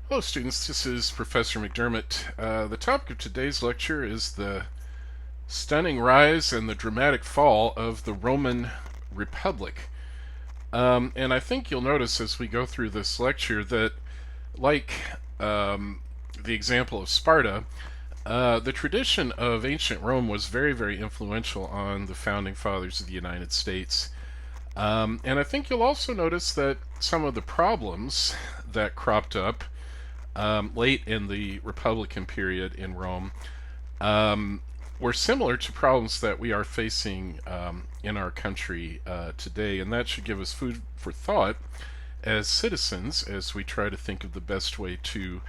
Hello, students. This is Professor McDermott. The topic of today's lecture is the stunning rise and the dramatic fall of the Roman Republic. And I think you'll notice as we go through this lecture that, like the example of Sparta, the tradition of ancient Rome was very, very influential on the founding fathers of the United States. And I think you'll also notice that some of the problems that cropped up late in the Republican period in Rome um, were similar to problems that we are facing in our country today, and that should give us food for thought as citizens as we try to think of the best way to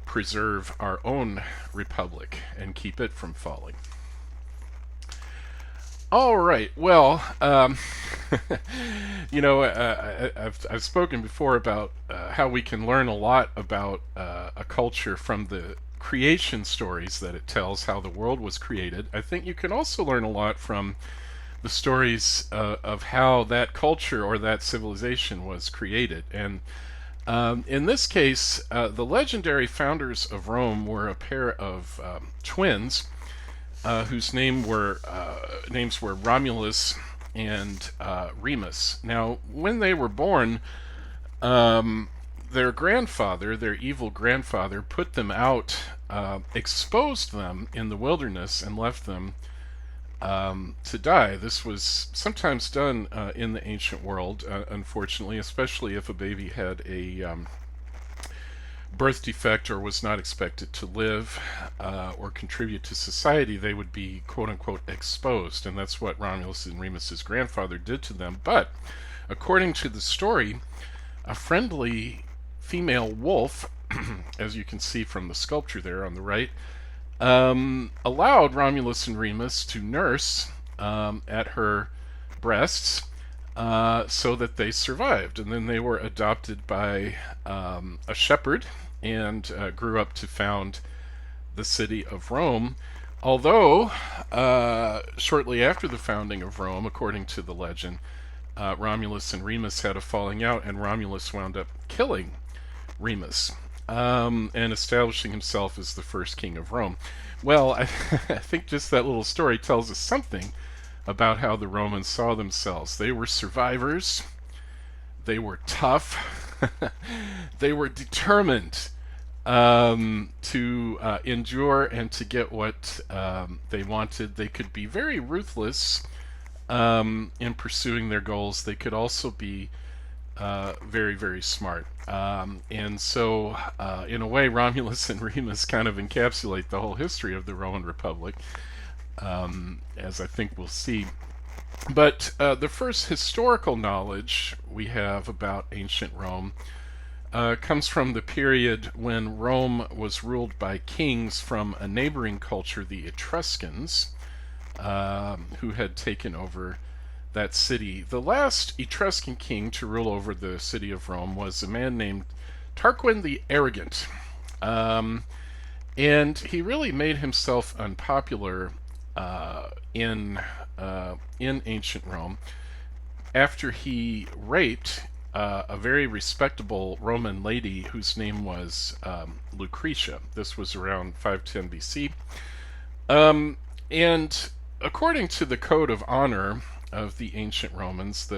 preserve our own republic and keep it from falling. All right. Well, I've spoken before about how we can learn a lot about a culture from the creation stories that it tells, how the world was created. I think you can also learn a lot from the stories of how that culture or that civilization was created. And in this case, the legendary founders of Rome were a pair of twins whose names were Romulus and Remus. Now, when they were born, their grandfather, their evil grandfather, put them out, exposed them in the wilderness, and left them to die. This was sometimes done in the ancient world, unfortunately, especially if a baby had a birth defect or was not expected to live or contribute to society. They would be quote unquote exposed, and that's what Romulus and Remus's grandfather did to them. But according to the story, a friendly female wolf, as you can see from the sculpture there on the right, allowed Romulus and Remus to nurse at her breasts so that they survived. And then they were adopted by a shepherd and grew up to found the city of Rome. Although, shortly after the founding of Rome, according to the legend, Romulus and Remus had a falling out, and Romulus wound up killing Remus and establishing himself as the first king of Rome. Well, I think just that little story tells us something about how the Romans saw themselves. They were survivors, they were tough, they were determined to endure and to get what they wanted. They could be very ruthless in pursuing their goals. They could also be very, very smart. And so, in a way, Romulus and Remus kind of encapsulate the whole history of the Roman Republic, as I think we'll see. But the first historical knowledge we have about ancient Rome comes from the period when Rome was ruled by kings from a neighboring culture, the Etruscans, who had taken over that city. The last Etruscan king to rule over the city of Rome was a man named Tarquin the Arrogant. And he really made himself unpopular in ancient Rome after he raped a very respectable Roman lady whose name was Lucretia. This was around 510 BC. And according to the code of honor of the ancient Romans,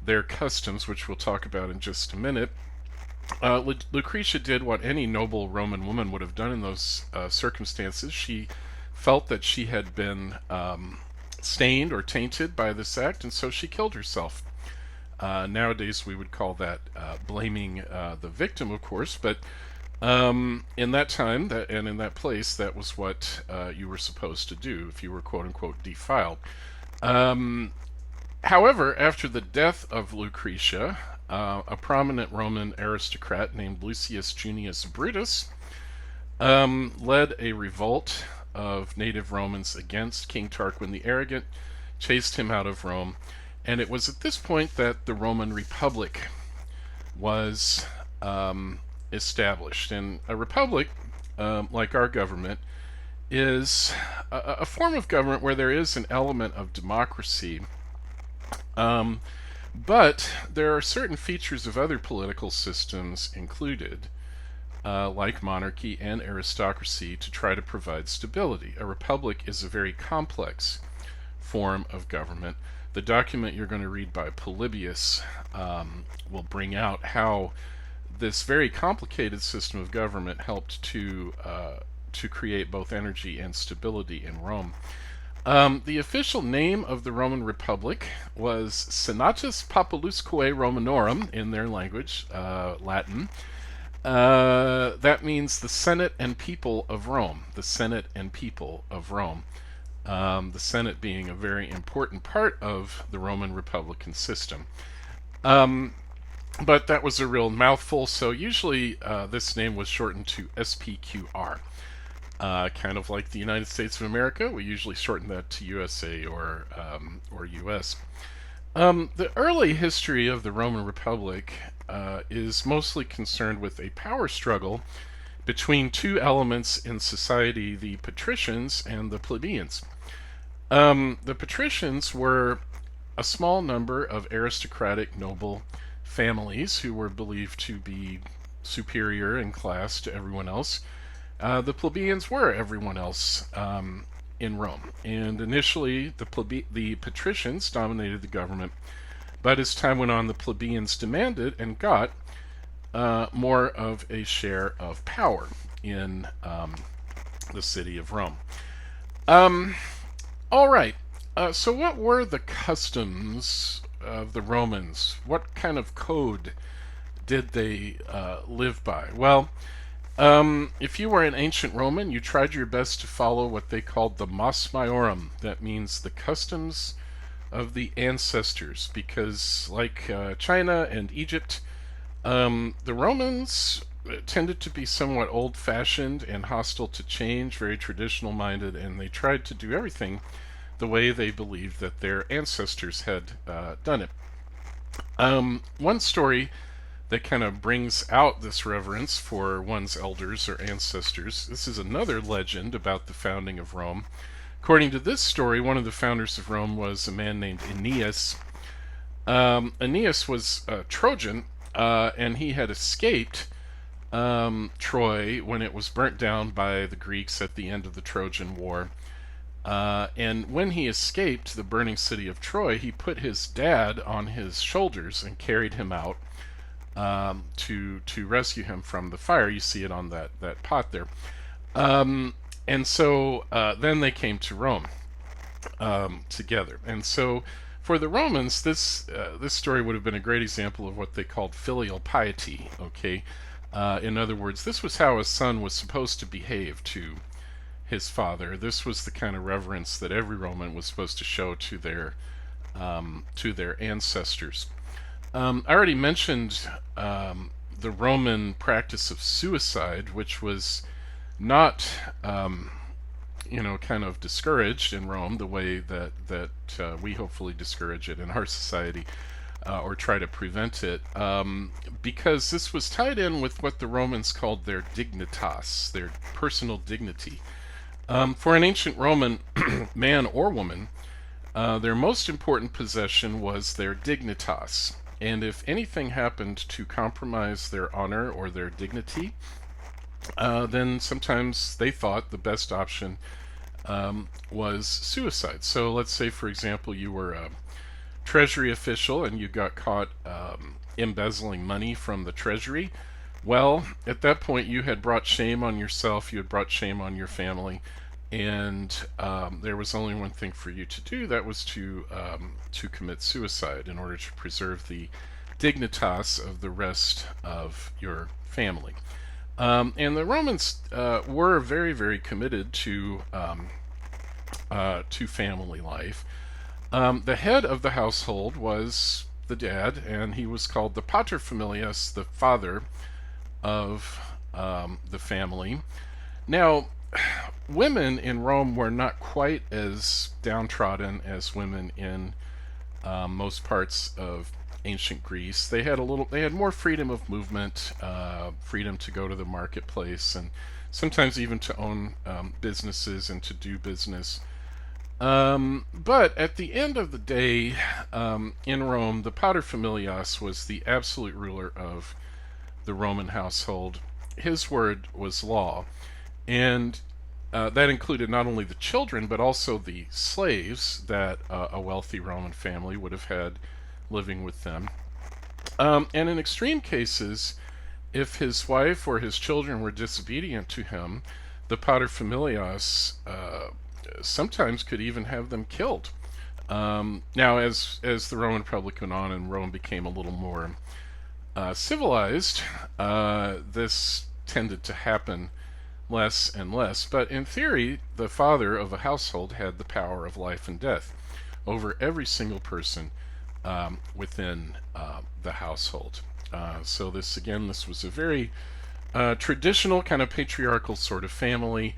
their customs, which we'll talk about in just a minute, Lucretia did what any noble Roman woman would have done in those circumstances. She felt that she had been stained or tainted by this act, and so she killed herself. Nowadays, we would call that blaming the victim, of course, but in that time and in that place, that was what you were supposed to do if you were quote unquote defiled. However, after the death of Lucretia, a prominent Roman aristocrat named Lucius Junius Brutus led a revolt of native Romans against King Tarquin the Arrogant, chased him out of Rome, and it was at this point that the Roman Republic was established. And a republic, like our government, is a form of government where there is an element of democracy, but there are certain features of other political systems included. like monarchy and aristocracy, to try to provide stability. A republic is a very complex form of government. The document you're going to read by Polybius will bring out how this very complicated system of government helped to create both energy and stability in Rome. The official name of the Roman Republic was Senatus Populusque Romanorum in their language, Latin. That means the Senate and people of Rome. The Senate and people of Rome. The Senate being a very important part of the Roman Republican system. But that was a real mouthful, so usually this name was shortened to SPQR. Kind of like the United States of America, we usually shorten that to USA or US. The early history of the Roman Republic is mostly concerned with a power struggle between two elements in society, the patricians and the plebeians. The patricians were a small number of aristocratic noble families who were believed to be superior in class to everyone else. The plebeians were everyone else in Rome, and initially the patricians dominated the government, but as time went on, the plebeians demanded and got more of a share of power in the city of Rome. All right, so what were the customs of the Romans? What kind of code did they live by? Well, if you were an ancient Roman, you tried your best to follow what they called the Mos Maiorum. That means the customs of the ancestors, because like China and Egypt, the Romans tended to be somewhat old-fashioned and hostile to change, very traditional-minded, and they tried to do everything the way they believed that their ancestors had done it. One story that kind of brings out this reverence for one's elders or ancestors. This is another legend about the founding of Rome. According to this story, one of the founders of Rome was a man named Aeneas. Aeneas was a Trojan, and he had escaped Troy when it was burnt down by the Greeks at the end of the Trojan War. And when he escaped the burning city of Troy, he put his dad on his shoulders and carried him out to rescue him from the fire. You see it on that pot there. And so then they came to Rome together. And so for the Romans, this story would have been a great example of what they called filial piety. Okay, in other words, this was how a son was supposed to behave to his father. This was the kind of reverence that every Roman was supposed to show to their ancestors. I already mentioned the Roman practice of suicide, which was not, kind of discouraged in Rome the way that we hopefully discourage it in our society, or try to prevent it, because this was tied in with what the Romans called their dignitas, their personal dignity. For an ancient Roman man or woman, their most important possession was their dignitas. And if anything happened to compromise their honor or their dignity, then sometimes they thought the best option was suicide. So let's say, for example, you were a treasury official and you got caught embezzling money from the treasury. Well, at that point, you had brought shame on yourself, you had brought shame on your family, and there was only one thing for you to do. That was to commit suicide in order to preserve the dignitas of the rest of your family. And the Romans were very, very committed to family life. The head of the household was the dad, and he was called the paterfamilias, the father of the family. Now, women in Rome were not quite as downtrodden as women in most parts of ancient Greece. They had more freedom of movement, freedom to go to the marketplace, and sometimes even to own businesses and to do business. But at the end of the day, in Rome, the paterfamilias was the absolute ruler of the Roman household. his word was law. And that included not only the children, but also the slaves that a wealthy Roman family would have had living with them. And in extreme cases, if his wife or his children were disobedient to him, the paterfamilias sometimes could even have them killed. Now, as the Roman Republic went on and Rome became a little more civilized, this tended to happen less and less. But in theory, the father of a household had the power of life and death over every single person within the household. So this was a very traditional kind of patriarchal sort of family.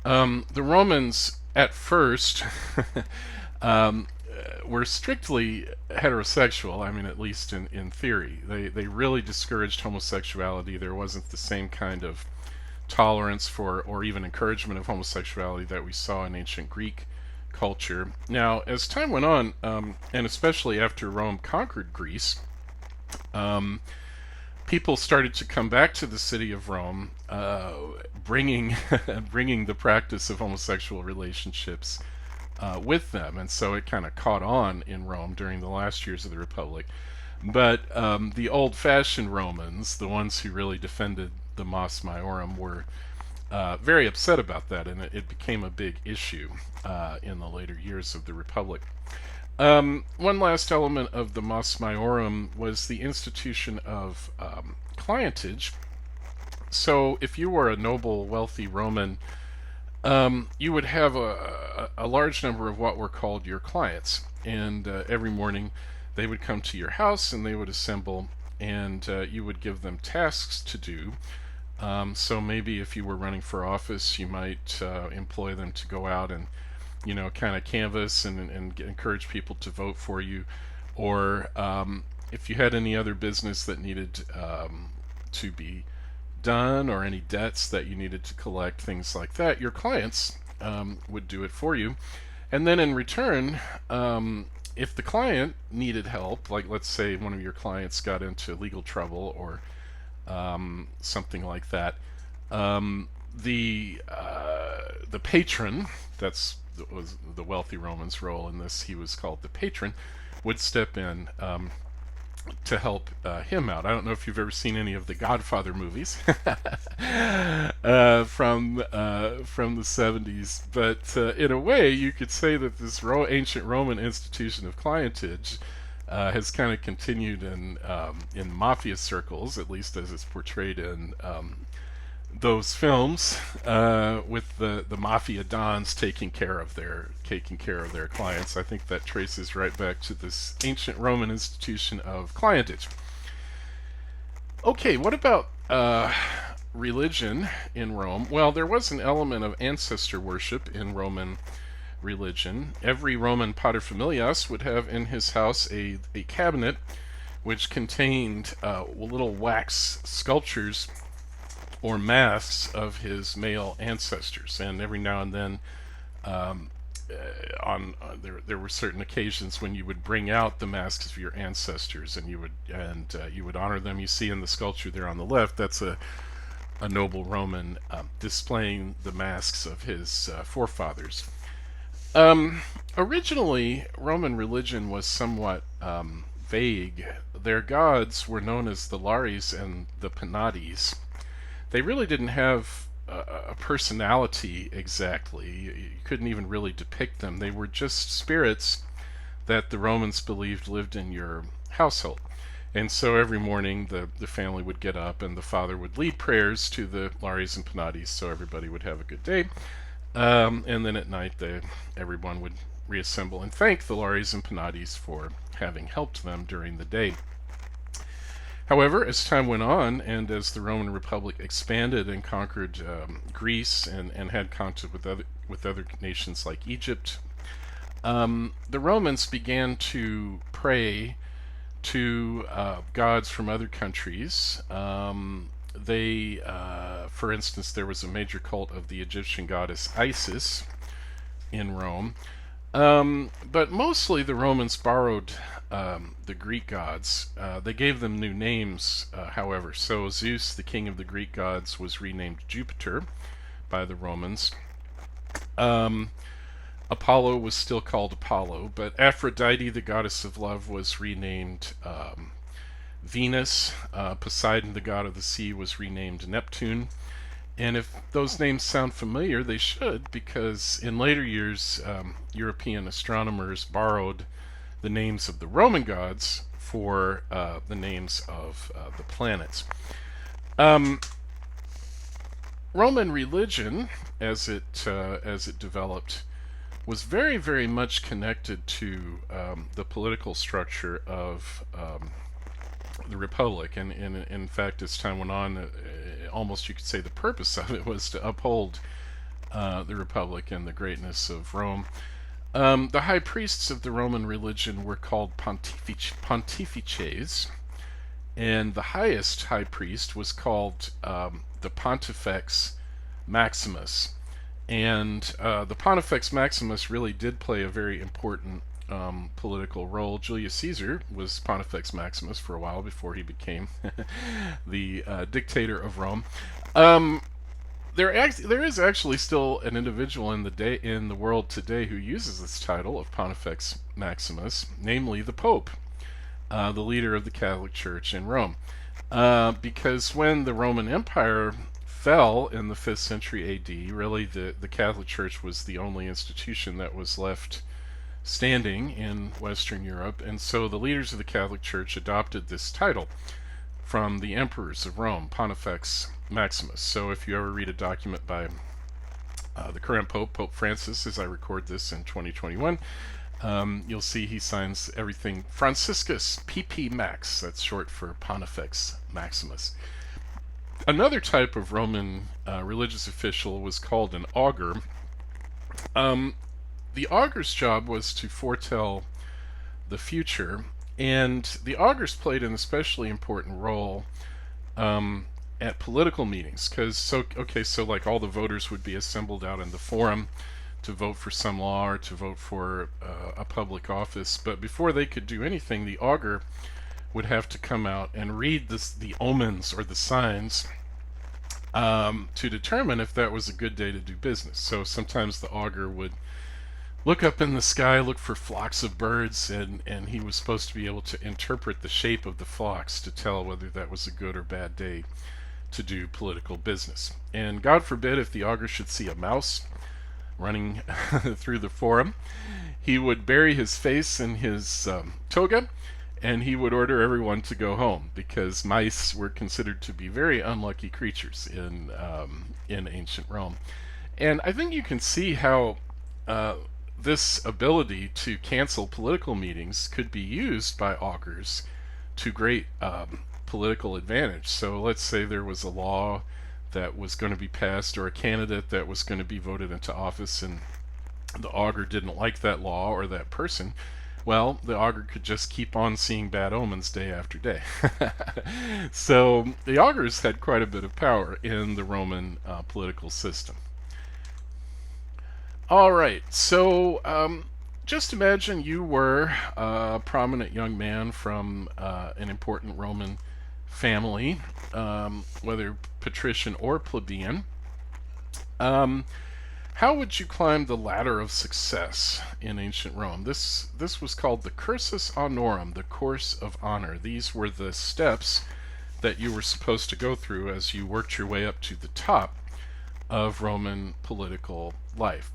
The Romans at first were strictly heterosexual. I mean, at least in theory. They really discouraged homosexuality. There wasn't the same kind of tolerance for or even encouragement of homosexuality that we saw in ancient Greek culture. Now, as time went on, and especially after Rome conquered Greece, people started to come back to the city of Rome, bringing bringing the practice of homosexual relationships with them, and so it kind of caught on in Rome during the last years of the Republic. But the old-fashioned Romans, the ones who really defended the Mos Maiorum, were very upset about that, and it became a big issue in the later years of the Republic. One last element of the Mos Maiorum was the institution of clientage. So if you were a noble, wealthy Roman, you would have a large number of what were called your clients, and every morning they would come to your house and they would assemble, and you would give them tasks to do. So maybe if you were running for office, you might employ them to go out and kind of canvass and encourage people to vote for you, or if you had any other business that needed to be done, or any debts that you needed to collect, things like that, your clients would do it for you. And then in return, if the client needed help, like let's say one of your clients got into legal trouble or something like that, the patron, was the wealthy Roman's role in this, he was called the patron, would step in to help him out. I don't know if you've ever seen any of the Godfather movies from the 70s, but in a way you could say that this ancient Roman institution of clientage has kind of continued in mafia circles, at least as it's portrayed in those films, with the mafia dons taking care of their clients. I think that traces right back to this ancient Roman institution of clientage. Okay, what about religion in Rome? Well, there was an element of ancestor worship in Roman religion. Every Roman paterfamilias would have in his house a cabinet which contained little wax sculptures or masks of his male ancestors, and every now and then there were certain occasions when you would bring out the masks of your ancestors, and you would honor them. You see in the sculpture there on the left, that's a noble Roman displaying the masks of his forefathers. Originally, Roman religion was somewhat vague. Their gods were known as the Lares and the Penates. They really didn't have a personality exactly. You couldn't even really depict them. They were just spirits that the Romans believed lived in your household. And so every morning the family would get up and the father would lead prayers to the Lares and Penates so everybody would have a good day. And then at night everyone would reassemble and thank the Lares and Penates for having helped them during the day. However, as time went on, and as the Roman Republic expanded and conquered Greece and had contact with other nations like Egypt, the Romans began to pray to gods from other countries. For instance, there was a major cult of the Egyptian goddess Isis in Rome. But mostly the Romans borrowed the Greek gods. They gave them new names, however. So Zeus, the king of the Greek gods, was renamed Jupiter by the Romans. Um, Apollo was still called Apollo, but Aphrodite, the goddess of love, was renamed Venus. Poseidon, the god of the sea, was renamed Neptune. And if those names sound familiar, they should, because in later years, European astronomers borrowed the names of the Roman gods for the names of the planets. Um, Roman religion, as it developed, was very, very much connected to the political structure of the Republic, and in fact, as time went on, almost you could say the purpose of it was to uphold the Republic and the greatness of Rome. The high priests of the Roman religion were called pontifices, and the highest high priest was called the Pontifex Maximus. And the Pontifex Maximus really did play a very important political role. Julius Caesar was Pontifex Maximus for a while before he became the dictator of Rome. Um, there is actually still an individual in the world today who uses this title of Pontifex Maximus, namely the Pope, the leader of the Catholic Church in Rome. Because when the Roman Empire fell in the 5th century AD, really the Catholic Church was the only institution that was left standing in Western Europe, and so the leaders of the Catholic Church adopted this title from the emperors of Rome, Pontifex Maximus. So if you ever read a document by the current Pope, Pope Francis, as I record this in 2021, you'll see he signs everything Franciscus PP Max. That's short for Pontifex Maximus. Another type of Roman religious official was called an augur. The augur's job was to foretell the future, and the augurs played an especially important role at political meetings, because so like all the voters would be assembled out in the forum to vote for some law or to vote for a public office, but before they could do anything, the augur would have to come out and read the omens or the signs to determine if that was a good day to do business. So sometimes the augur would look up in the sky, look for flocks of birds, and he was supposed to be able to interpret the shape of the flocks to tell whether that was a good or bad day to do political business. And God forbid if the augur should see a mouse running through the forum, he would bury his face in his toga, and he would order everyone to go home, because mice were considered to be very unlucky creatures in ancient Rome. And I think you can see how this ability to cancel political meetings could be used by augurs to great political advantage. So let's say there was a law that was going to be passed, or a candidate that was going to be voted into office, and the augur didn't like that law or that person. Well, the augur could just keep on seeing bad omens day after day. So the augurs had quite a bit of power in the Roman political system. All right, so just imagine you were a prominent young man from an important Roman family, whether patrician or plebeian. How would you climb the ladder of success in ancient Rome? This was called the cursus honorum, the course of honor. These were the steps that you were supposed to go through as you worked your way up to the top of Roman political life.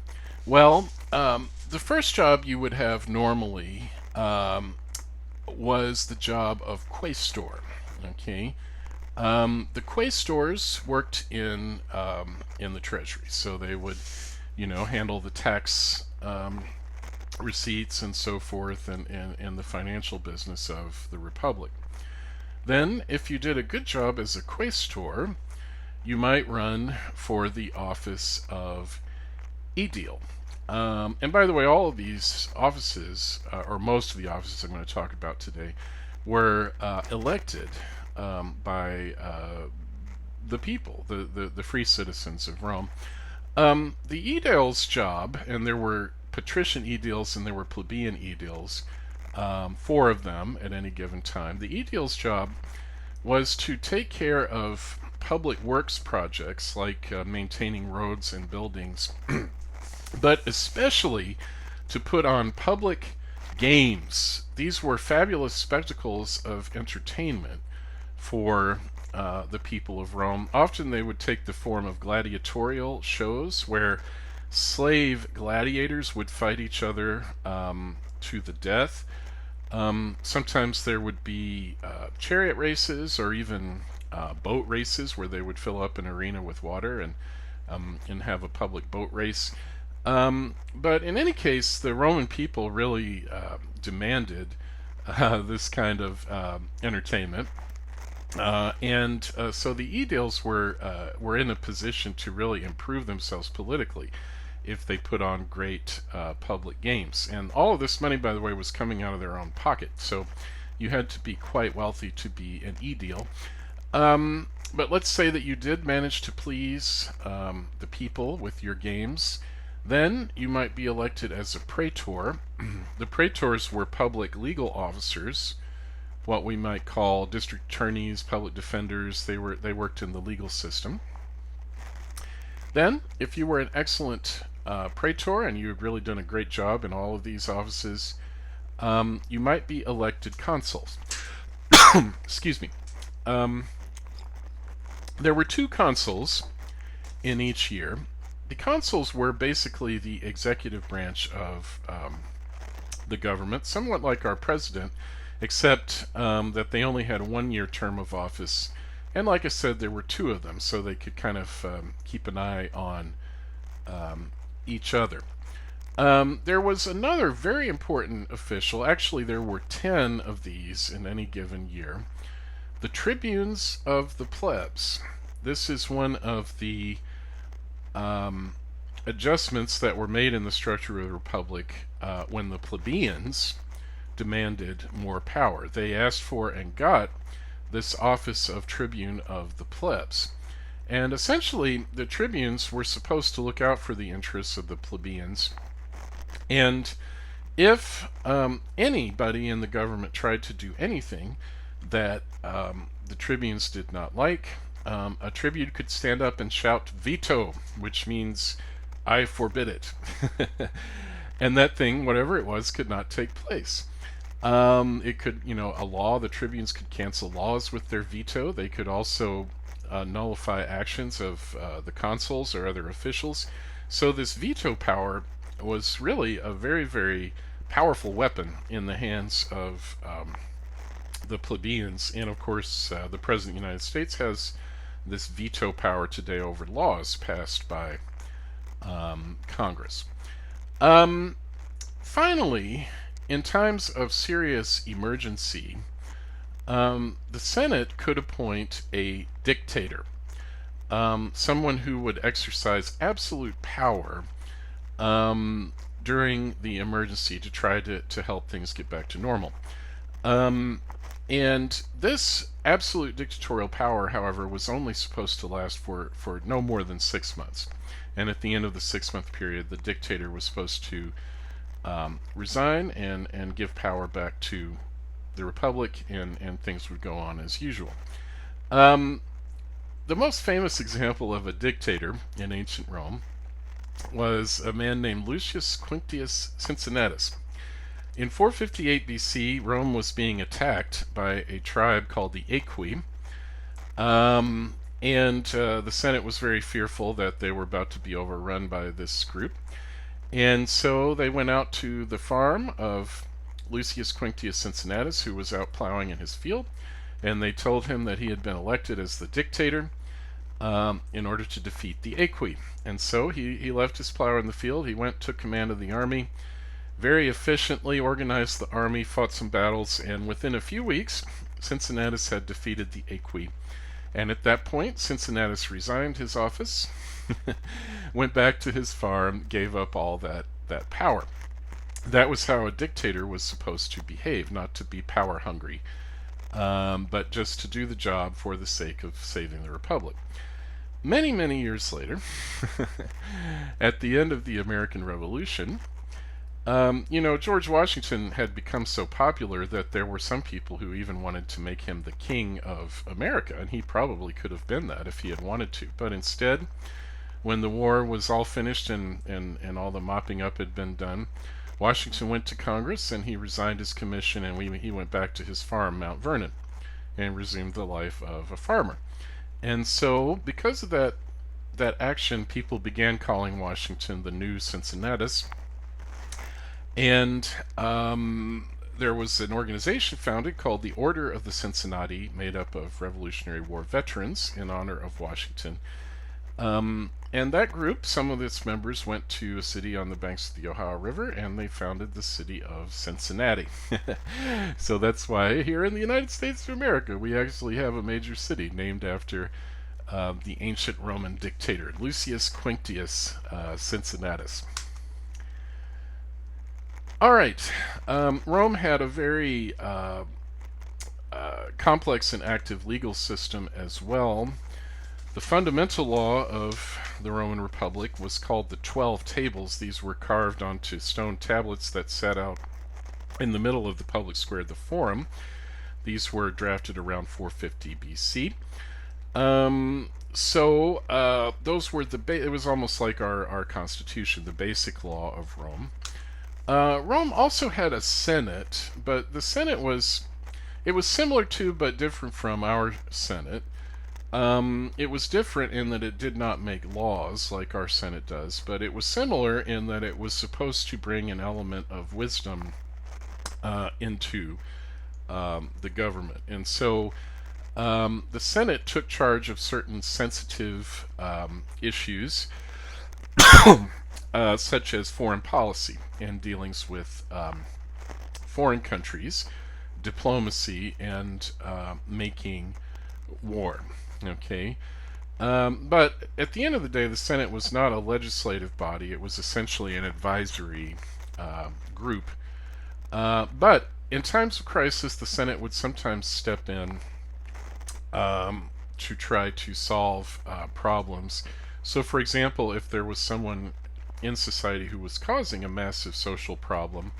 Well, the first job you would have normally was the job of quaestor. Okay, the quaestors worked in the treasury, so they would, handle the tax receipts and so forth, and the financial business of the republic. Then, if you did a good job as a quaestor, you might run for the office of aedile. And by the way, all of these offices, or most of the offices I'm going to talk about today, were elected by the people, the free citizens of Rome. The aedile's job, and there were patrician aediles and there were plebeian aediles, four of them at any given time. The aedile's job was to take care of public works projects like maintaining roads and buildings, but especially to put on public games. These were fabulous spectacles of entertainment for the people of Rome. Often they would take the form of gladiatorial shows where slave gladiators would fight each other to the death. Sometimes there would be chariot races or even boat races where they would fill up an arena with water and have a public boat race. But in any case, the Roman people really demanded this kind of entertainment. So the aediles were in a position to really improve themselves politically if they put on great public games. And all of this money, by the way, was coming out of their own pocket. So you had to be quite wealthy to be an aedile. But let's say that you did manage to please the people with your games. Then you might be elected as a praetor. The praetors were public legal officers, what we might call district attorneys, public defenders. They worked in the legal system. Then, if you were an excellent praetor and you had really done a great job in all of these offices, you might be elected consuls. Excuse me. There were 2 consuls in each year. The consuls were basically the executive branch of the government, somewhat like our president, except that they only had a 1-year term of office. And like I said, there were 2 of them, so they could kind of keep an eye on each other. There was another very important official. Actually, there were 10 of these in any given year. The tribunes of the plebs. This is one of the adjustments that were made in the structure of the Republic when the plebeians demanded more power. They asked for and got this office of tribune of the plebs. And essentially, the tribunes were supposed to look out for the interests of the plebeians. And if anybody in the government tried to do anything that the tribunes did not like, a tribune could stand up and shout veto, which means I forbid it. And that thing, whatever it was, could not take place. It could, a law, the tribunes could cancel laws with their veto. They could also nullify actions of the consuls or other officials. So this veto power was really a very, very powerful weapon in the hands of the plebeians. And of course, the President of the United States has this veto power today over laws passed by Congress. Finally, in times of serious emergency, the Senate could appoint a dictator, someone who would exercise absolute power during the emergency to try to help things get back to normal. And this absolute dictatorial power, however, was only supposed to last for no more than 6 months. And at the end of the 6-month period, the dictator was supposed to resign and give power back to the Republic, and things would go on as usual. The most famous example of a dictator in ancient Rome was a man named Lucius Quinctius Cincinnatus. In 458 BC, Rome was being attacked by a tribe called the Aequi, and the Senate was very fearful that they were about to be overrun by this group. And so they went out to the farm of Lucius Quinctius Cincinnatus, who was out plowing in his field, and they told him that he had been elected as the dictator in order to defeat the Aequi. And so he left his plow in the field. He went, took command of the army, very efficiently organized the army, fought some battles, and within a few weeks, Cincinnatus had defeated the Aequi. And at that point, Cincinnatus resigned his office, went back to his farm, gave up all that power. That was how a dictator was supposed to behave, not to be power hungry, but just to do the job for the sake of saving the Republic. Many, many years later, at the end of the American Revolution, George Washington had become so popular that there were some people who even wanted to make him the king of America, and he probably could have been that if he had wanted to. But instead, when the war was all finished and all the mopping up had been done, Washington went to Congress and he resigned his commission, and he went back to his farm, Mount Vernon, and resumed the life of a farmer. And so, because of that action, people began calling Washington the new Cincinnatus. And there was an organization founded called the Order of the Cincinnati, made up of Revolutionary War veterans in honor of Washington. And that group, some of its members went to a city on the banks of the Ohio River, and they founded the city of Cincinnati. So that's why here in the United States of America, we actually have a major city named after the ancient Roman dictator, Lucius Quinctius Cincinnatus. All right. Rome had a very complex and active legal system as well. The fundamental law of the Roman Republic was called the 12 Tables. These were carved onto stone tablets that sat out in the middle of the public square, the Forum. These were drafted around 450 BC. Those were it was almost like our Constitution, the basic law of Rome. Rome also had a Senate, but the Senate was similar to but different from our Senate. It was different in that it did not make laws like our Senate does, but it was similar in that it was supposed to bring an element of wisdom into the government. And so the Senate took charge of certain sensitive issues, such as foreign policy and dealings with foreign countries, diplomacy, and making war. Okay. But at the end of the day, the Senate was not a legislative body. It was essentially an advisory group. But in times of crisis, the Senate would sometimes step in to try to solve problems. So, for example, if there was someone in society who was causing a massive social problem,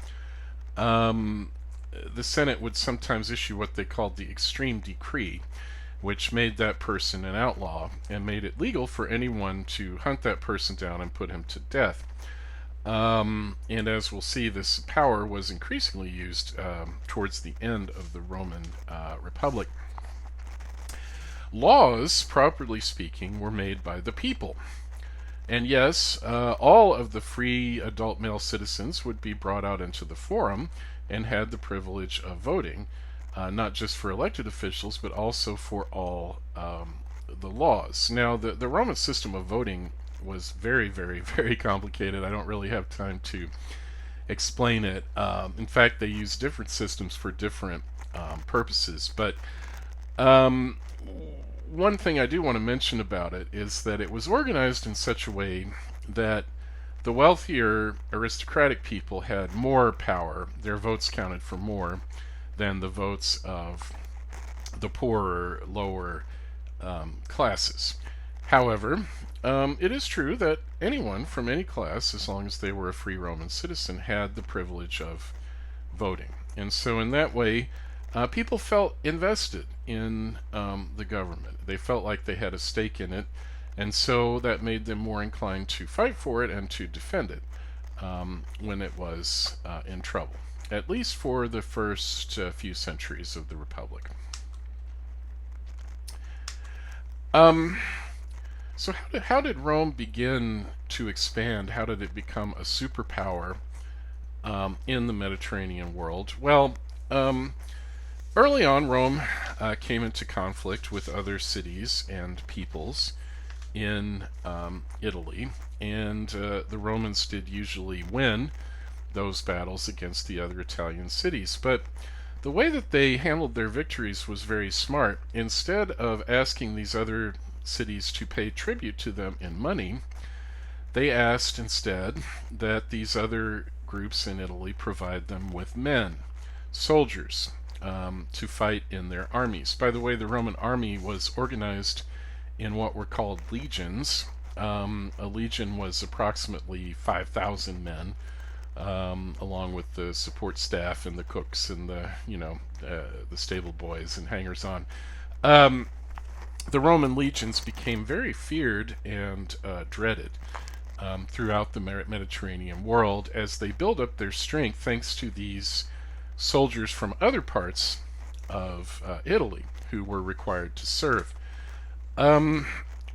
the Senate would sometimes issue what they called the extreme decree, which made that person an outlaw and made it legal for anyone to hunt that person down and put him to death. And as we'll see, this power was increasingly used towards the end of the Roman Republic. Laws, properly speaking, were made by the people. And yes, all of the free adult male citizens would be brought out into the Forum and had the privilege of voting. Not just for elected officials, but also for all the laws. Now, the Roman system of voting was very, very, very complicated. I don't really have time to explain it. In fact, they use different systems for different purposes. But one thing I do want to mention about it is that it was organized in such a way that the wealthier aristocratic people had more power. Their votes counted for more than the votes of the poorer, lower classes. However, it is true that anyone from any class, as long as they were a free Roman citizen, had the privilege of voting. And so in that way, people felt invested in the government. They felt like they had a stake in it, and so that made them more inclined to fight for it and to defend it when it was in trouble, at least for the first few centuries of the Republic. So how did Rome begin to expand? How did it become a superpower in the Mediterranean world? Well, early on, Rome came into conflict with other cities and peoples in Italy, and the Romans did usually win those battles against the other Italian cities. But the way that they handled their victories was very smart. Instead of asking these other cities to pay tribute to them in money, they asked instead that these other groups in Italy provide them with men, soldiers, to fight in their armies. By the way, the Roman army was organized in what were called legions. A legion was approximately 5,000 men, along with the support staff and the cooks and the stable boys and hangers-on. Um, the Roman legions became very feared and dreaded throughout the Mediterranean world as they build up their strength thanks to these soldiers from other parts of Italy who were required to serve. Um,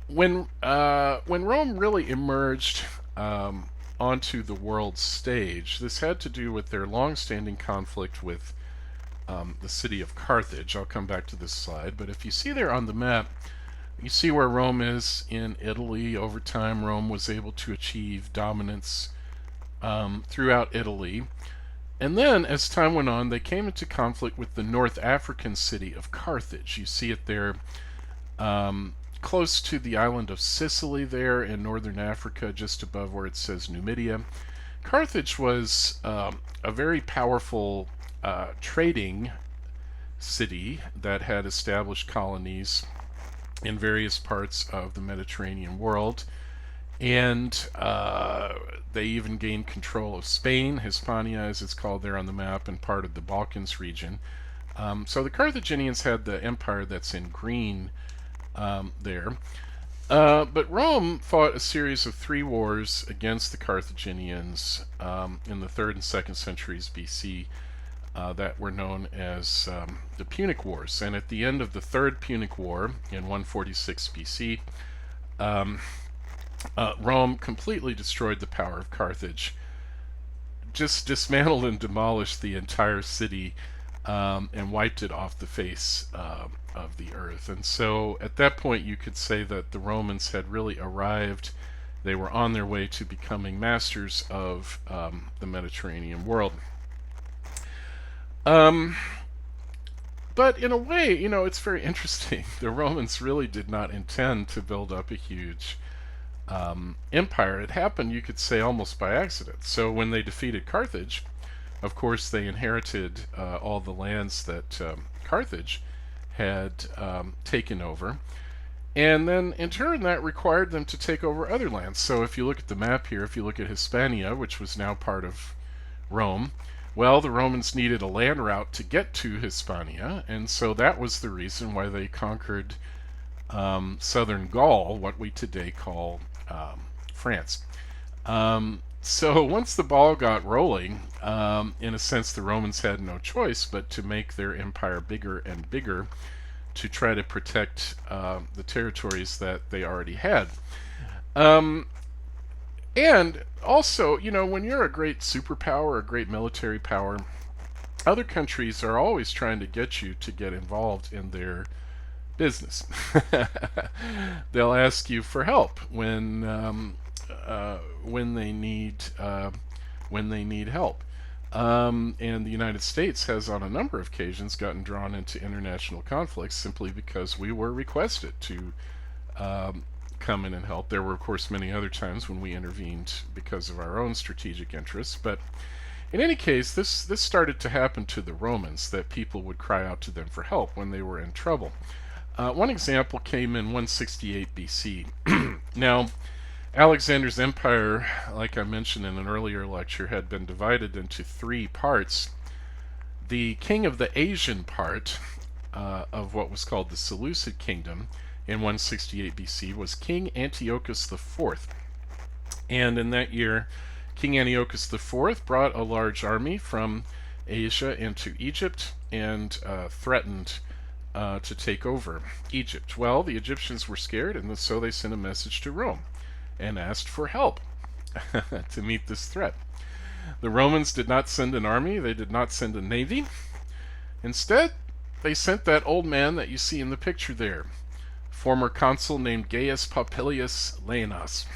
when Rome really emerged onto the world stage, this had to do with their long-standing conflict with the city of Carthage. I'll come back to this slide, but if you see there on the map, you see where Rome is in Italy. Over time, Rome was able to achieve dominance throughout Italy. And then, as time went on, they came into conflict with the North African city of Carthage. You see it there close to the island of Sicily there in northern Africa, just above where it says Numidia. Carthage was a very powerful trading city that had established colonies in various parts of the Mediterranean world. And they even gained control of Spain, Hispania as it's called there on the map, and part of the Balkans region. So the Carthaginians had the empire that's in green there. But Rome fought a series of 3 wars against the Carthaginians in the 3rd and 2nd centuries BC that were known as the Punic Wars. And at the end of the 3rd Punic War in 146 BC, Rome completely destroyed the power of Carthage, just dismantled and demolished the entire city and wiped it off the face of the earth. And so at that point you could say that the Romans had really arrived. They were on their way to becoming masters of the Mediterranean world. But in a way, it's very interesting. The Romans really did not intend to build up a huge empire. It happened, you could say, almost by accident. So when they defeated Carthage, of course, they inherited all the lands that Carthage had taken over. And then, in turn, that required them to take over other lands. So if you look at the map here, if you look at Hispania, which was now part of Rome, well, the Romans needed a land route to get to Hispania, and so that was the reason why they conquered southern Gaul, what we today call France. So once the ball got rolling, in a sense, the Romans had no choice but to make their empire bigger and bigger to try to protect the territories that they already had. And also, when you're a great superpower, a great military power, other countries are always trying to get you to get involved in their business. They'll ask you for help when they need help. And the United States has, on a number of occasions, gotten drawn into international conflicts simply because we were requested to come in and help. There were, of course, many other times when we intervened because of our own strategic interests. But in any case, this started to happen to the Romans, that people would cry out to them for help when they were in trouble. One example came in 168 BC. Now, Alexander's empire, like I mentioned in an earlier lecture, had been divided into 3 parts. The king of the Asian part of what was called the Seleucid Kingdom in 168 BC was King Antiochus IV. And in that year, King Antiochus IV brought a large army from Asia into Egypt and threatened to take over Egypt. Well, the Egyptians were scared, and so they sent a message to Rome and asked for help to meet this threat. The Romans did not send an army, they did not send a navy. Instead, they sent that old man that you see in the picture there, former consul named Gaius Popilius Laenas,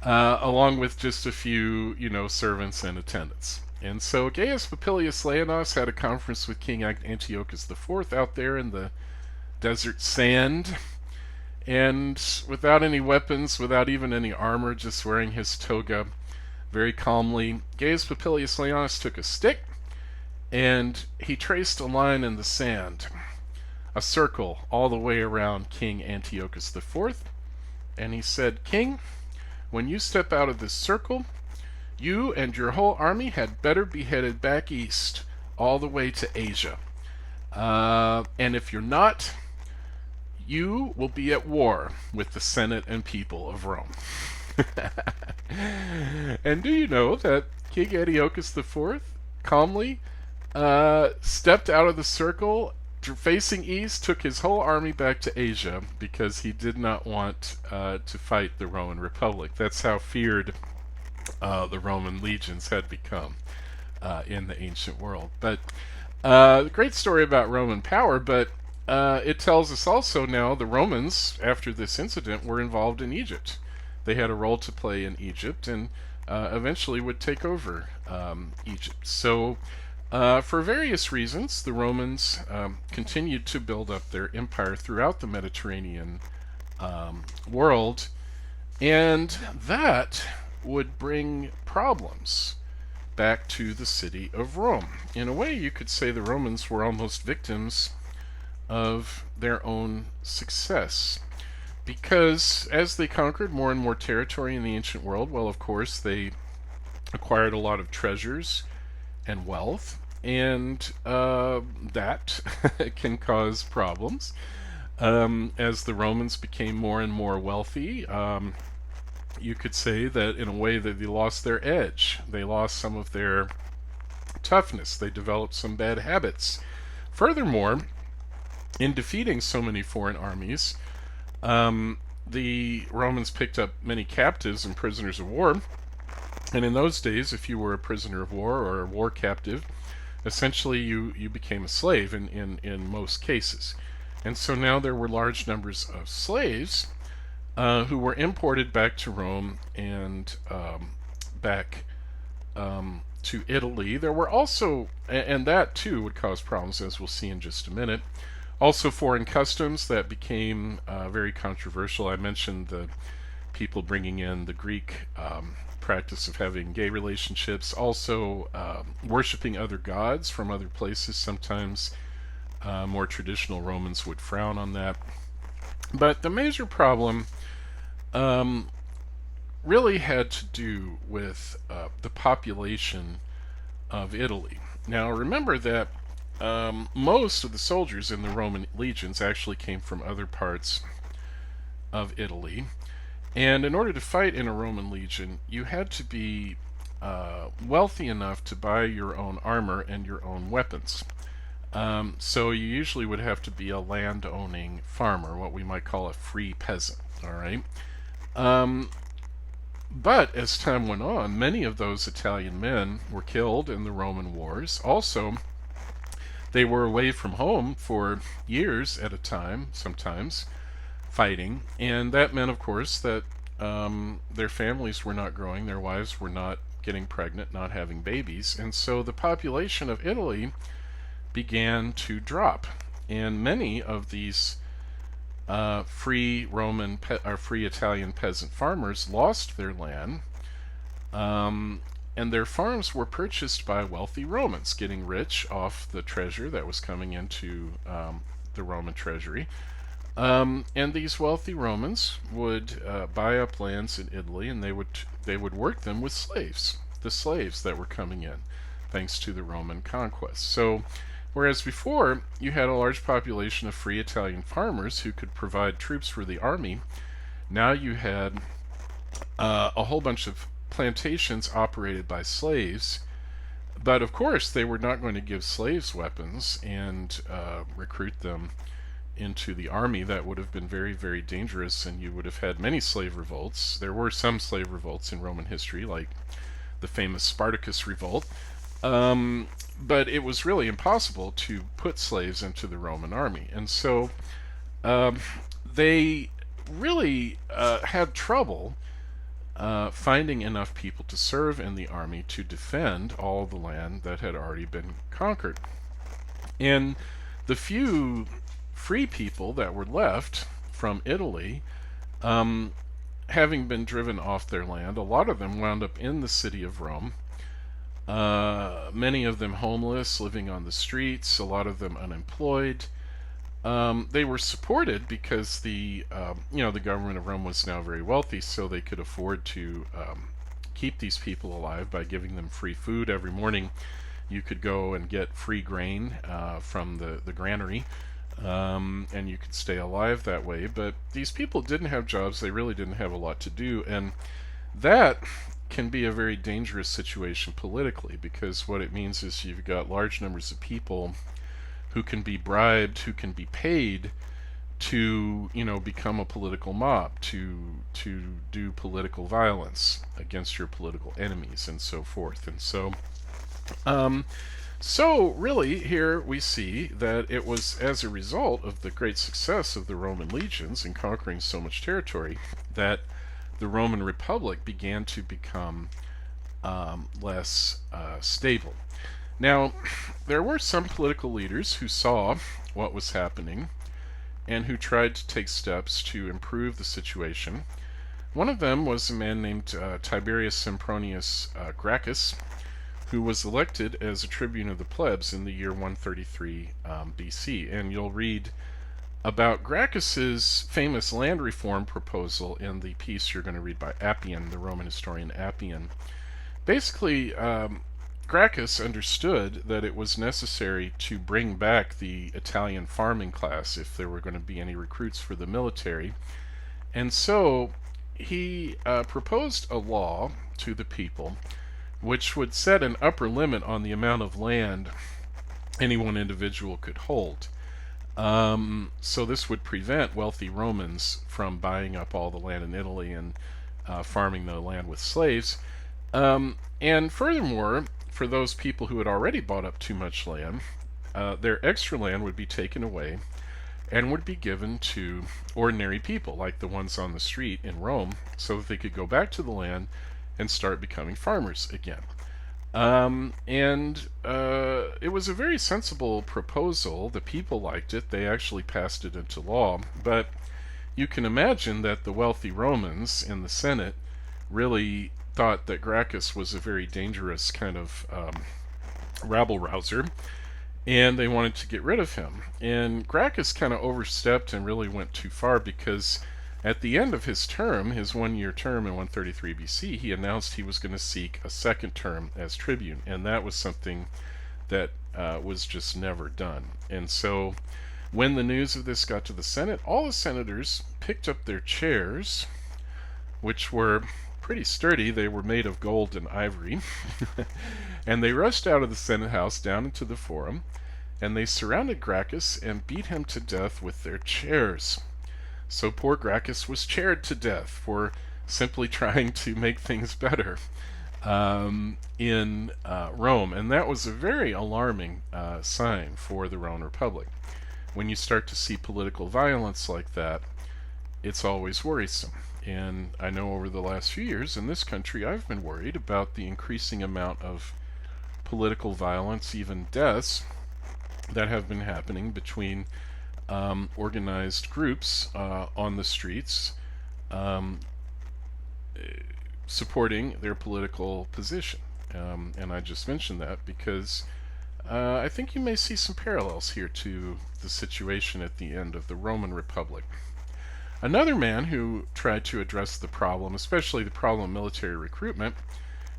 along with just a few, servants and attendants. And so Gaius Popilius Laenas had a conference with King Antiochus IV out there in the desert sand, and without any weapons, without even any armor, just wearing his toga, very calmly, Gaius Popilius Laenas took a stick and he traced a line in the sand, a circle all the way around King Antiochus IV, and he said, "King, when you step out of this circle, You and your whole army had better be headed back east, all the way to Asia. And if you're not, you will be at war with the Senate and people of Rome. And do you know that King Antiochus IV calmly stepped out of the circle, facing east, took his whole army back to Asia because he did not want to fight the Roman Republic. That's how feared the Roman legions had become in the ancient world. But great story about Roman power, but it tells us also now the Romans, after this incident, were involved in Egypt. They had a role to play in Egypt and eventually would take over Egypt. So, for various reasons, the Romans continued to build up their empire throughout the Mediterranean world, and that would bring problems back to the city of Rome. In a way, you could say the Romans were almost victims of their own success. Because as they conquered more and more territory in the ancient world, well, of course, they acquired a lot of treasures and wealth, and that can cause problems. As the Romans became more and more wealthy, you could say that in a way that they lost their edge. They lost some of their toughness. They developed some bad habits. Furthermore, in defeating so many foreign armies, the Romans picked up many captives and prisoners of war. And in those days, if you were a prisoner of war or a war captive, essentially you became a slave in most cases. And so now there were large numbers of slaves who were imported back to Rome and back to Italy. There were also, and that too would cause problems, as we'll see in just a minute, also foreign customs that became very controversial. I mentioned the people bringing in the Greek practice of having gay relationships, also worshiping other gods from other places. Sometimes more traditional Romans would frown on that. But the major problem really had to do with the population of Italy. Now remember that most of the soldiers in the Roman legions actually came from other parts of Italy. And in order to fight in a Roman legion, you had to be wealthy enough to buy your own armor and your own weapons. So you usually would have to be a land-owning farmer, what we might call a free peasant, all right? But as time went on, many of those Italian men were killed in the Roman wars. Also, they were away from home for years at a time, sometimes, fighting. And that meant, of course, that their families were not growing, their wives were not getting pregnant, not having babies. And so the population of Italy began to drop. And many of these free Italian peasant farmers lost their land, and their farms were purchased by wealthy Romans, getting rich off the treasure that was coming into the Roman treasury. And these wealthy Romans would buy up lands in Italy, and they would work them with slaves, the slaves that were coming in, thanks to the Roman conquest. So, whereas before you had a large population of free Italian farmers who could provide troops for the army, now you had a whole bunch of plantations operated by slaves. But of course, they were not going to give slaves weapons and recruit them into the army. That would have been very, very dangerous, and you would have had many slave revolts. There were some slave revolts in Roman history, like the famous Spartacus revolt. But it was really impossible to put slaves into the Roman army. And so they really had trouble finding enough people to serve in the army to defend all the land that had already been conquered. And the few free people that were left from Italy, having been driven off their land, a lot of them wound up in the city of Rome. Many of them homeless, living on the streets, a lot of them unemployed. They were supported because the government of Rome was now very wealthy, so they could afford to keep these people alive by giving them free food every morning. You could go and get free grain from the granary, and you could stay alive that way. But these people didn't have jobs. They really didn't have a lot to do, and that can be a very dangerous situation politically, because what it means is you've got large numbers of people who can be bribed, who can be paid to, become a political mob, to do political violence against your political enemies and so forth. And so really here we see that it was as a result of the great success of the Roman legions in conquering so much territory that the Roman Republic began to become less stable. Now, there were some political leaders who saw what was happening and who tried to take steps to improve the situation. One of them was a man named Tiberius Sempronius Gracchus, who was elected as a tribune of the plebs in the year 133 BC. And you'll read about Gracchus's famous land reform proposal in the piece you're going to read by Appian, the Roman historian Appian. Basically, Gracchus understood that it was necessary to bring back the Italian farming class if there were going to be any recruits for the military. And so he proposed a law to the people which would set an upper limit on the amount of land any one individual could hold. So this would prevent wealthy Romans from buying up all the land in Italy and farming the land with slaves. And furthermore, for those people who had already bought up too much land, their extra land would be taken away and would be given to ordinary people like the ones on the street in Rome, so that they could go back to the land and start becoming farmers again. It was a very sensible proposal. The people liked it. They actually passed it into law. But you can imagine that the wealthy Romans in the Senate really thought that Gracchus was a very dangerous kind of rabble-rouser, and they wanted to get rid of him. And Gracchus kind of overstepped and really went too far, because at the end of his term, his one-year term in 133 BC, he announced he was going to seek a second term as tribune, and that was something that was just never done. And so when the news of this got to the Senate, all the senators picked up their chairs, which were pretty sturdy. They were made of gold and ivory. And they rushed out of the Senate House down into the Forum, and they surrounded Gracchus and beat him to death with their chairs. So poor Gracchus was chaired to death for simply trying to make things better in Rome. And that was a very alarming sign for the Roman Republic. When you start to see political violence like that, it's always worrisome. And I know over the last few years in this country, I've been worried about the increasing amount of political violence, even deaths, that have been happening between organized groups on the streets supporting their political position. And I just mentioned that because I think you may see some parallels here to the situation at the end of the Roman Republic. Another man who tried to address the problem, especially the problem of military recruitment,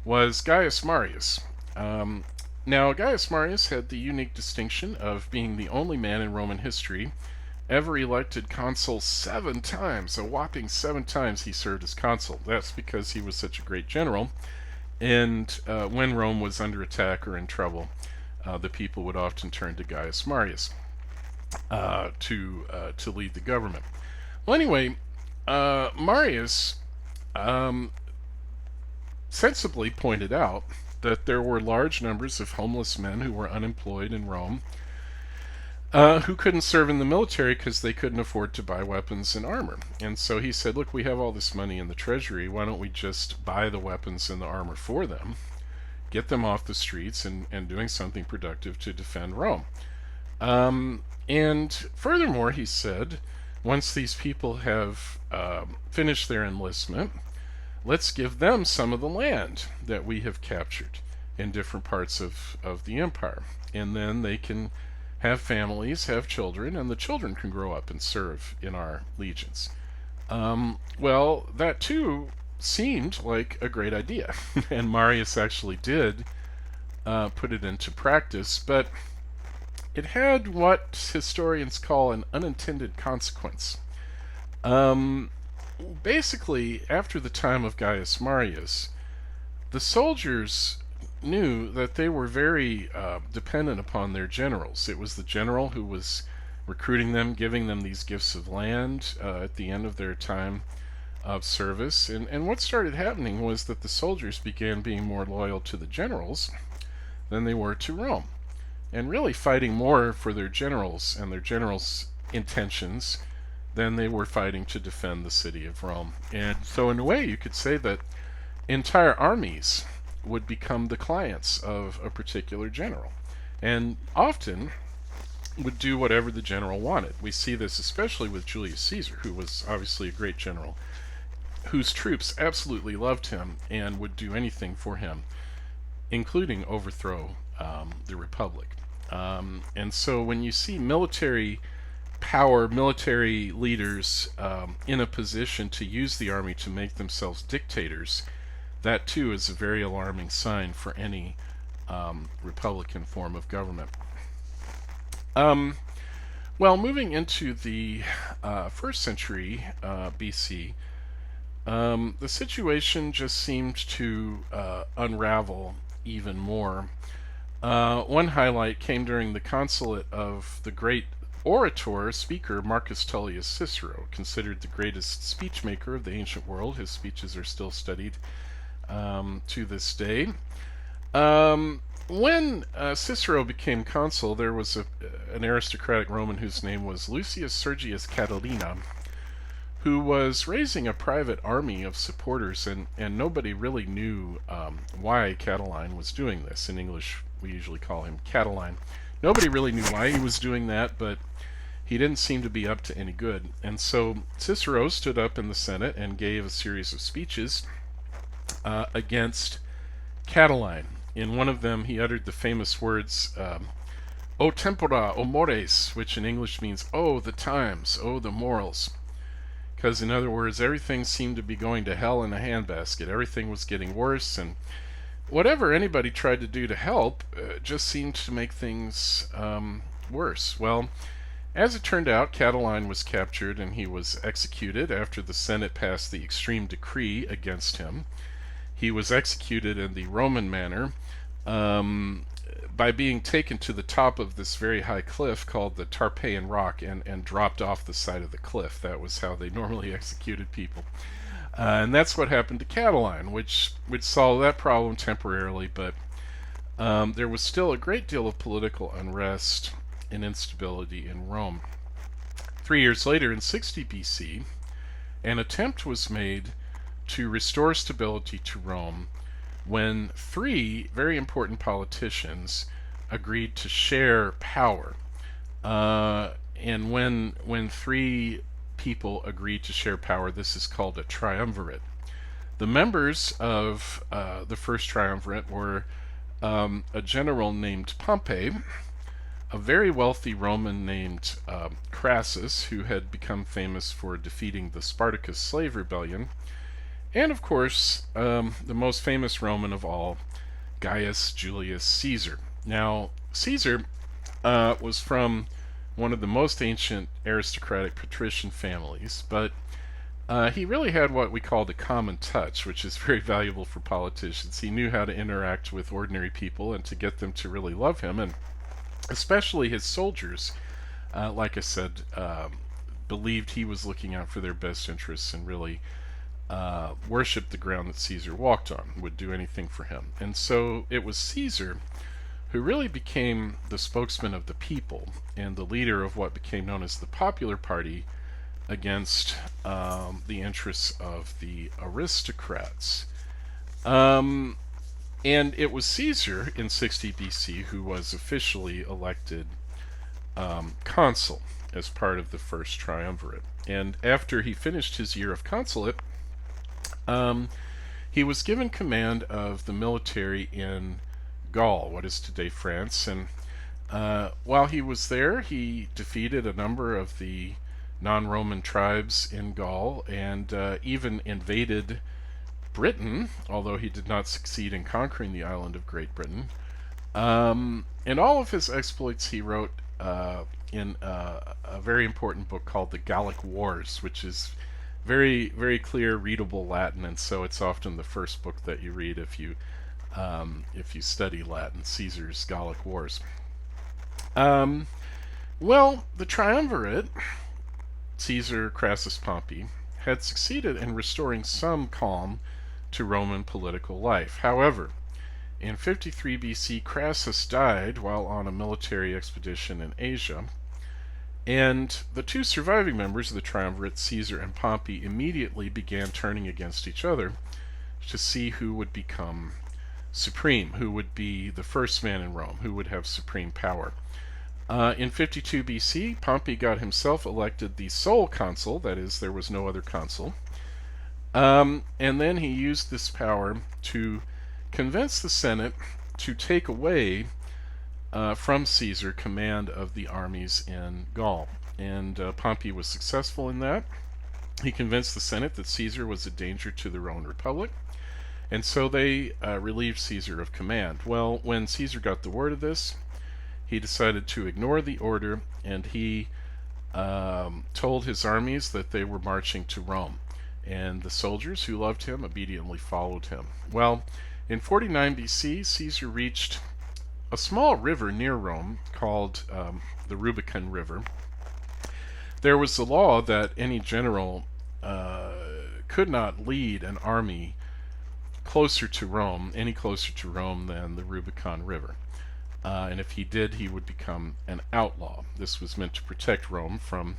was Gaius Marius. Now, Gaius Marius had the unique distinction of being the only man in Roman history ever elected consul 7 times. A whopping 7 times he served as consul. That's because he was such a great general. And when Rome was under attack or in trouble, the people would often turn to Gaius Marius to lead the government. Well, anyway, Marius sensibly pointed out that there were large numbers of homeless men who were unemployed in Rome who couldn't serve in the military because they couldn't afford to buy weapons and armor. And so he said, look, we have all this money in the treasury. Why don't we just buy the weapons and the armor for them, get them off the streets, and doing something productive to defend Rome. And furthermore, he said, once these people have finished their enlistment, let's give them some of the land that we have captured in different parts of the empire. And then they can have families, have children, and the children can grow up and serve in our legions. Well, that too seemed like a great idea. And Marius actually did put it into practice, but it had what historians call an unintended consequence. Um, Basically, after the time of Gaius Marius, the soldiers knew that they were very dependent upon their generals. It was the general who was recruiting them, giving them these gifts of land at the end of their time of service. And what started happening was that the soldiers began being more loyal to the generals than they were to Rome, and really fighting more for their generals and their generals' intentions than they were fighting to defend the city of Rome. And so, in a way, you could say that entire armies would become the clients of a particular general, and often would do whatever the general wanted. We see this especially with Julius Caesar, who was obviously a great general, whose troops absolutely loved him and would do anything for him, including overthrow the Republic. And so when you see military power, military leaders in a position to use the army to make themselves dictators, that too is a very alarming sign for any republican form of government. Well, moving into the first century BC, the situation just seemed to unravel even more. One highlight came during the consulate of the great speaker Marcus Tullius Cicero, considered the greatest speech maker of the ancient world. His speeches are still studied to this day. When Cicero became consul, there was an aristocratic Roman whose name was Lucius Sergius Catilina, who was raising a private army of supporters, and nobody really knew why Catiline was doing this. In English, we usually call him Catiline. Nobody really knew why he was doing that, but he didn't seem to be up to any good. And so Cicero stood up in the Senate and gave a series of speeches against Catiline. In one of them, he uttered the famous words, O tempora, o mores, which in English means, oh, the times, oh, the morals. Because, in other words, everything seemed to be going to hell in a handbasket. Everything was getting worse, and whatever anybody tried to do to help just seemed to make things worse. Well, as it turned out, Catiline was captured and he was executed after the Senate passed the extreme decree against him. He was executed in the Roman manner by being taken to the top of this very high cliff called the Tarpeian Rock and dropped off the side of the cliff. That was how they normally executed people. And that's what happened to Catiline, which solved that problem temporarily, but there was still a great deal of political unrest and instability in Rome. 3 years later, in 60 BC, an attempt was made to restore stability to Rome when 3 very important politicians agreed to share power. And when 3 people agreed to share power, this is called a triumvirate. The members of the first triumvirate were a general named Pompey, a very wealthy Roman named Crassus, who had become famous for defeating the Spartacus slave rebellion, and of course, the most famous Roman of all, Gaius Julius Caesar. Now, Caesar was from one of the most ancient aristocratic patrician families, but he really had what we call the common touch, which is very valuable for politicians. He knew how to interact with ordinary people and to get them to really love him, and especially his soldiers, like I said, believed he was looking out for their best interests and really worshipped the ground that Caesar walked on, would do anything for him. And so it was Caesar who really became the spokesman of the people and the leader of what became known as the Popular Party against the interests of the aristocrats. And it was Caesar in 60 BC who was officially elected consul as part of the first triumvirate. And after he finished his year of consulate, he was given command of the military in Gaul, what is today France, and while he was there, he defeated a number of the non-Roman tribes in Gaul and even invaded Britain, although he did not succeed in conquering the island of Great Britain. And all of his exploits he wrote in a very important book called The Gallic Wars, which is very, very clear, readable Latin, and so it's often the first book that you read if you study Latin, Caesar's Gallic Wars. Well, the triumvirate, Caesar, Crassus, Pompey, had succeeded in restoring some calm to Roman political life. However, in 53 BC, Crassus died while on a military expedition in Asia, and the two surviving members of the triumvirate, Caesar and Pompey, immediately began turning against each other to see who would become supreme, who would be the first man in Rome, who would have supreme power. In 52 BC, Pompey got himself elected the sole consul, that is, there was no other consul, and then he used this power to convince the Senate to take away from Caesar command of the armies in Gaul. And Pompey was successful in that. He convinced the Senate that Caesar was a danger to the Roman Republic, and so they relieved Caesar of command. Well, when Caesar got the word of this, he decided to ignore the order, and he told his armies that they were marching to Rome. And the soldiers who loved him obediently followed him. Well, in 49 BC, Caesar reached a small river near Rome called the Rubicon River. There was the law that any general could not lead an army any closer to Rome than the Rubicon River. And if he did, he would become an outlaw. This was meant to protect Rome from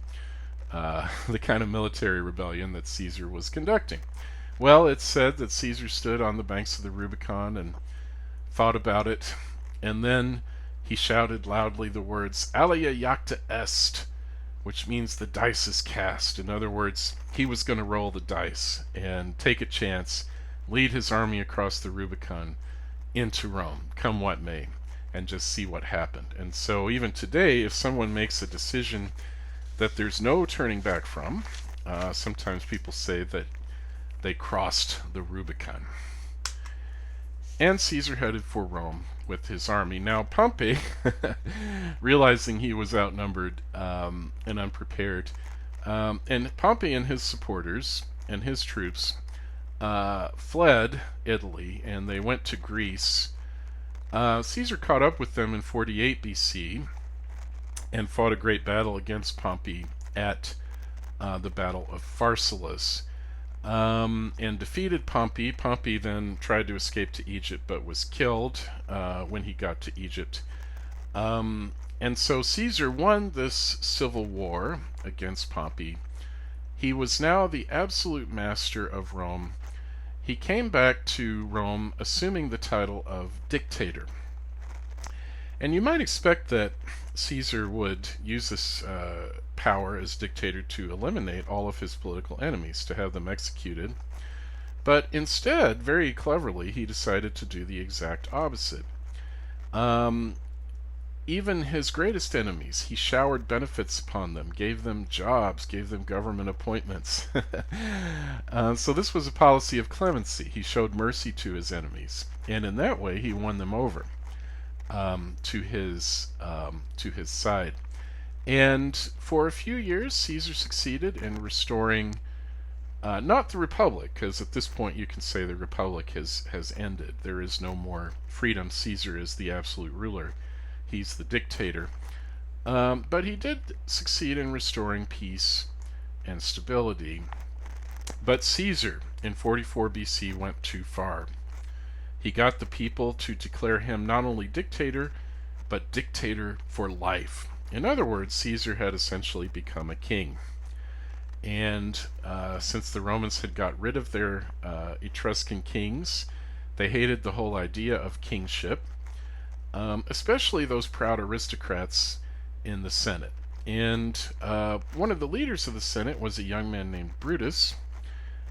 the kind of military rebellion that Caesar was conducting. Well, it's said that Caesar stood on the banks of the Rubicon and thought about it, and then he shouted loudly the words, "Alia jacta est," which means the dice is cast. In other words, he was going to roll the dice and take a chance, lead his army across the Rubicon into Rome, come what may, and just see what happened. And so even today, if someone makes a decision that there's no turning back from, sometimes people say that they crossed the Rubicon. And Caesar headed for Rome with his army. Now Pompey, realizing he was outnumbered and unprepared, and Pompey and his supporters and his troops fled Italy, and they went to Greece. Caesar caught up with them in 48 BC and fought a great battle against Pompey at the Battle of Pharsalus, and defeated Pompey. Pompey then tried to escape to Egypt but was killed when he got to Egypt. And so Caesar won this civil war against Pompey. He was now the absolute master of Rome. He came back to Rome assuming the title of dictator. And you might expect that Caesar would use this power as dictator to eliminate all of his political enemies, to have them executed. But instead, very cleverly, he decided to do the exact opposite. Even his greatest enemies, he showered benefits upon them, gave them jobs, gave them government appointments. So this was a policy of clemency. He showed mercy to his enemies, and in that way he won them over to his side. And for a few years, Caesar succeeded in restoring not the Republic, because at this point you can say the Republic has ended. There is no more freedom. Caesar is the absolute ruler. He's the dictator. But he did succeed in restoring peace and stability. But Caesar, in 44 BC, went too far. He got the people to declare him not only dictator, but dictator for life. In other words, Caesar had essentially become a king. And since the Romans had got rid of their Etruscan kings, they hated the whole idea of kingship, especially those proud aristocrats in the Senate. And one of the leaders of the Senate was a young man named Brutus,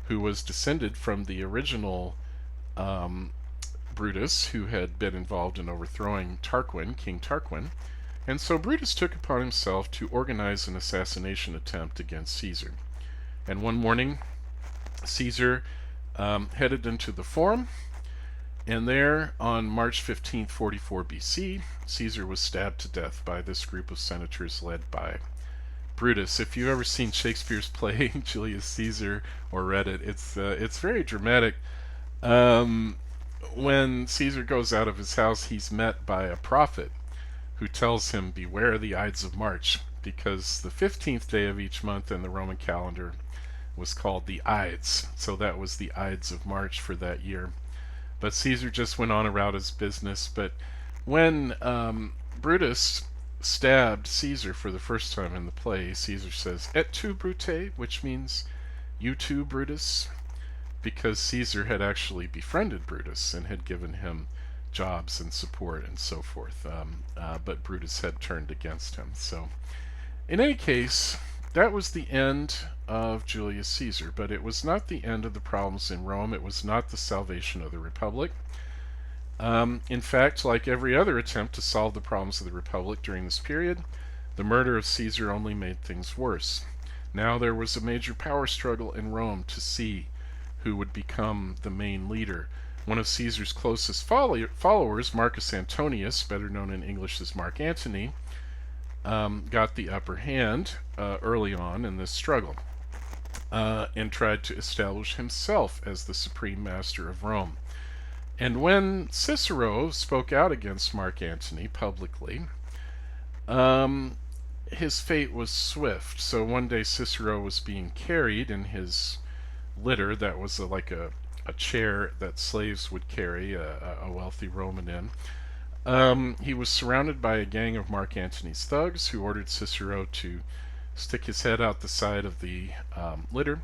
who was descended from the original Brutus, who had been involved in overthrowing Tarquin, King Tarquin. And so Brutus took upon himself to organize an assassination attempt against Caesar. And one morning, Caesar headed into the Forum, and there on March 15th, 44 BC, Caesar was stabbed to death by this group of senators led by Brutus. If you've ever seen Shakespeare's play Julius Caesar or read it, it's very dramatic. Um, when Caesar goes out of his house, he's met by a prophet who tells him, "Beware the Ides of March," because the 15th day of each month in the Roman calendar was called the Ides. So that was the Ides of March for that year. But Caesar just went on about his business. But when Brutus stabbed Caesar for the first time in the play, Caesar says, "Et tu, Brute," which means, "You too, Brutus," because Caesar had actually befriended Brutus and had given him jobs and support and so forth. But Brutus had turned against him. So, in any case, that was the end of Julius Caesar, but it was not the end of the problems in Rome. It was not the salvation of the Republic. In fact, like every other attempt to solve the problems of the Republic during this period, the murder of Caesar only made things worse. Now there was a major power struggle in Rome to see who would become the main leader. One of Caesar's closest followers, Marcus Antonius, better known in English as Mark Antony, got the upper hand early on in this struggle and tried to establish himself as the supreme master of Rome. And when Cicero spoke out against Mark Antony publicly, his fate was swift. So one day Cicero was being carried in his litter that was like a chair that slaves would carry a wealthy Roman in. He was surrounded by a gang of Mark Antony's thugs who ordered Cicero to stick his head out the side of the litter,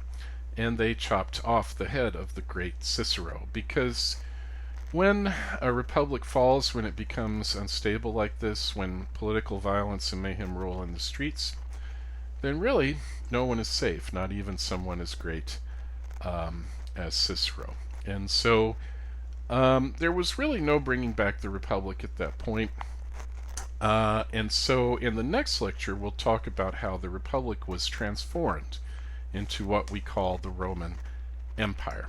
and they chopped off the head of the great Cicero. Because when a republic falls, when it becomes unstable like this, when political violence and mayhem rule in the streets, then really no one is safe, not even someone as great as Cicero. And so there was really no bringing back the Republic at that point. And so in the next lecture, we'll talk about how the Republic was transformed into what we call the Roman Empire.